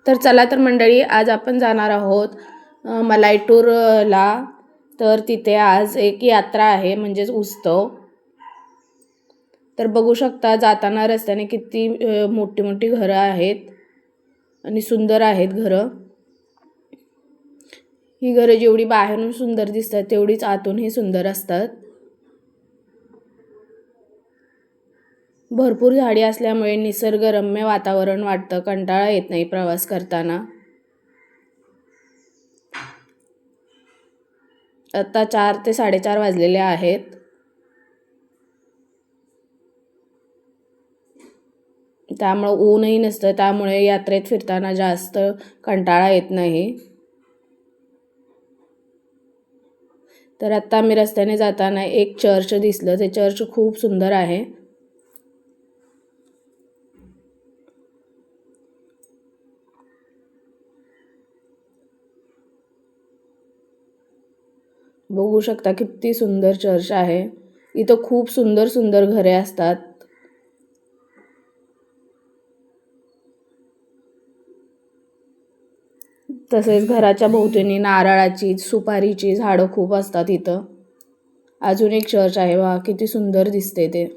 तर चला तर मंडळी, आज आपण जाणार आहोत मलायटूरला. तर तिथे आज एक यात्रा आहे, म्हणजेच उत्सव. तर बघू शकता जाताना रस्त्याने किती मोठी मोठी घरं आहेत आणि सुंदर आहेत घरं. ही घरं जेवढी बाहेरून सुंदर दिसतात तेवढीच आतूनही सुंदर असतात. भरपूर झाडी असल्यामुळे निसर्गरम्य वातावरण वाटतं, कंटाळा येत नाही प्रवास करताना. आता 4 ते 4:30 वाजलेले आहेत. त्यामुळे ऊनही नसतं, त्यामुळे यात्रेत फिरताना जास्त कंटाळा येत नाही. तर आता मी रस्त्याने जाताना एक चर्च दिसलं. ते चर्च खूप सुंदर आहे. बघू शकता किती सुंदर चर्च आहे. इथं खूप सुंदर सुंदर घरे असतात. तसेच घराच्या भोवतीने नारळाची, सुपारीची झाडं खूप असतात इथं. अजून एक चर्च आहे, वा किती सुंदर दिसते ते.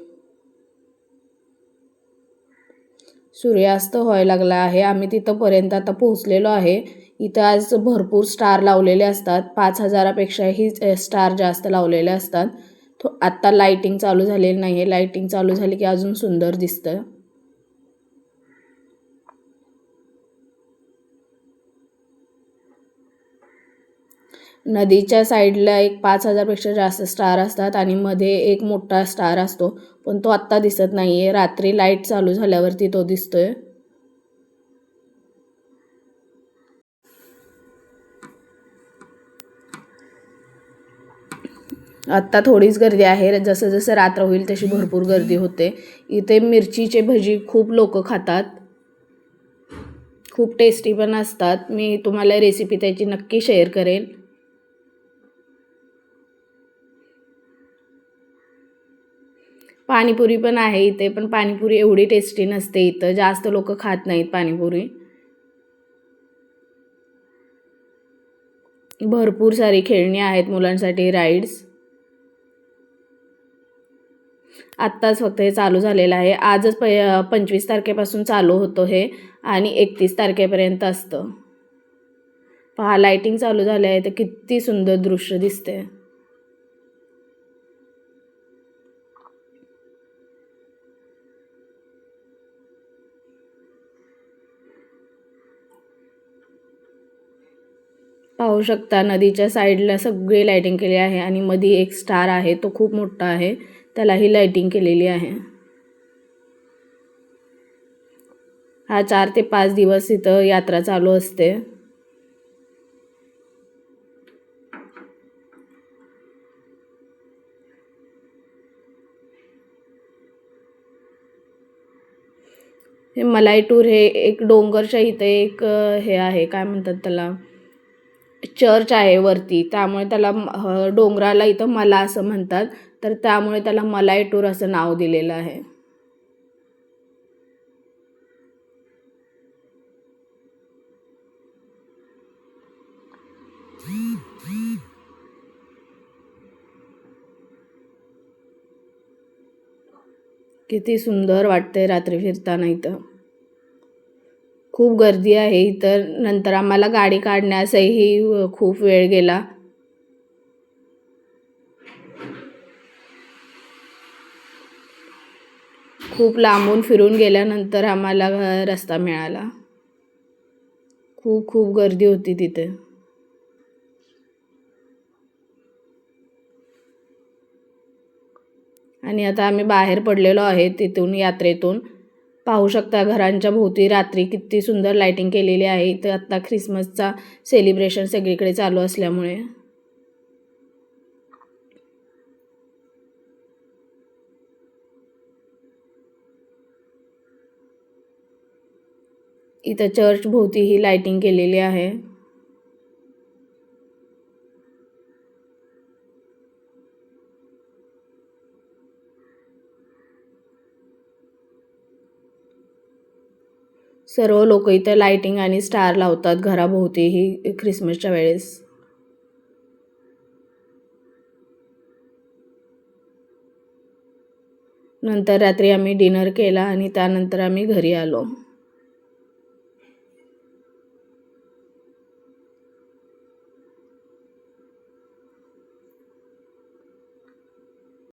सूर्यास्त व्हायला लागला आहे. आम्ही तिथंपर्यंत आता पोहोचलेलो आहे. इथं आज भरपूर स्टार लावलेले असतात. 5,000पेक्षाही स्टार जास्त लावलेले असतात. आत्ता लाइटिंग चालू झालेली नाही आहे. लाइटिंग चालू झाली की अजून सुंदर दिसतं. नदीच्या साईडला एक 5,000पेक्षा जास्त स्टार असतात आणि मध्ये एक मोठा स्टार असतो, पण तो आत्ता दिसत नाही आहे. रात्री लाईट चालू झाल्यावरती तो दिसतोय. आत्ता थोडीच गर्दी आहे. जसं जसं रात्र होईल तशी भरपूर गर्दी होते. इथे मिरचीचे भजी खूप लोक खातात. खूप टेस्टी पण असतात. मी तुम्हाला रेसिपी त्याची नक्की शेअर करेन. पाणीपुरी पण आहे इथे, पण पाणीपुरी एवढी टेस्टी नसते. इथं जास्त लोक खात नाहीत पाणीपुरी. भरपूर सारी खेळणी आहेत मुलांसाठी, राईड्स. आत्ताच फक्त हे चालू झालेलं आहे. आजच 25 तारखेपासून चालू होतं हे आणि 31 तारखेपर्यंत असतं. पहा, लाइटिंग चालू झाली आहे तर किती सुंदर दृश्य दिसते. पाहू शकता नदीच्या साईडला सगळी लाइटिंग केली आहे आणि मध्ये एक स्टार आहे, तो खूप मोठा आहे, त्यालाही लाइटिंग केलेली आहे. हा 4 ते 5 दिवस इथं यात्रा चालू असते. हे मलायटूर हे एक डोंगरच्या इथे एक हे आहे, काय म्हणतात त्याला, चर्च आहे वरती. त्यामुळे त्याला डोंगराला इथं मला असं म्हणतात, तर त्यामुळे त्याला मलायटूर असं नाव दिलेलं आहे. किती सुंदर वाटते रात्री फिरताना इथं. खूप गर्दी आहे इथं. नंतर आम्हाला गाडी काढण्यासही खूप वेळ गेला. खूप लांबून फिरून गेल्यानंतर आम्हाला रस्ता मिळाला. खूप खूप गर्दी होती तिथे. आणि आता आम्ही बाहेर पडलेलो आहे तिथून, यात्रेतून. पाहू शकता घरांच्या भोवती रात्री किती सुंदर लाइटिंग केलेली आहे. इथं आत्ता ख्रिसमसचा सेलिब्रेशन सगळीकडे चालू असल्यामुळे. इथं चर्च भोवती ही लाइटिंग केलेली आहे. सर्व लोक इथे लाइटिंग आणि स्टार लावतात घराभोवतीही ख्रिसमसच्या वेळेस. नंतर रात्री आम्ही डिनर केला आणि त्यानंतर आम्ही घरी आलो.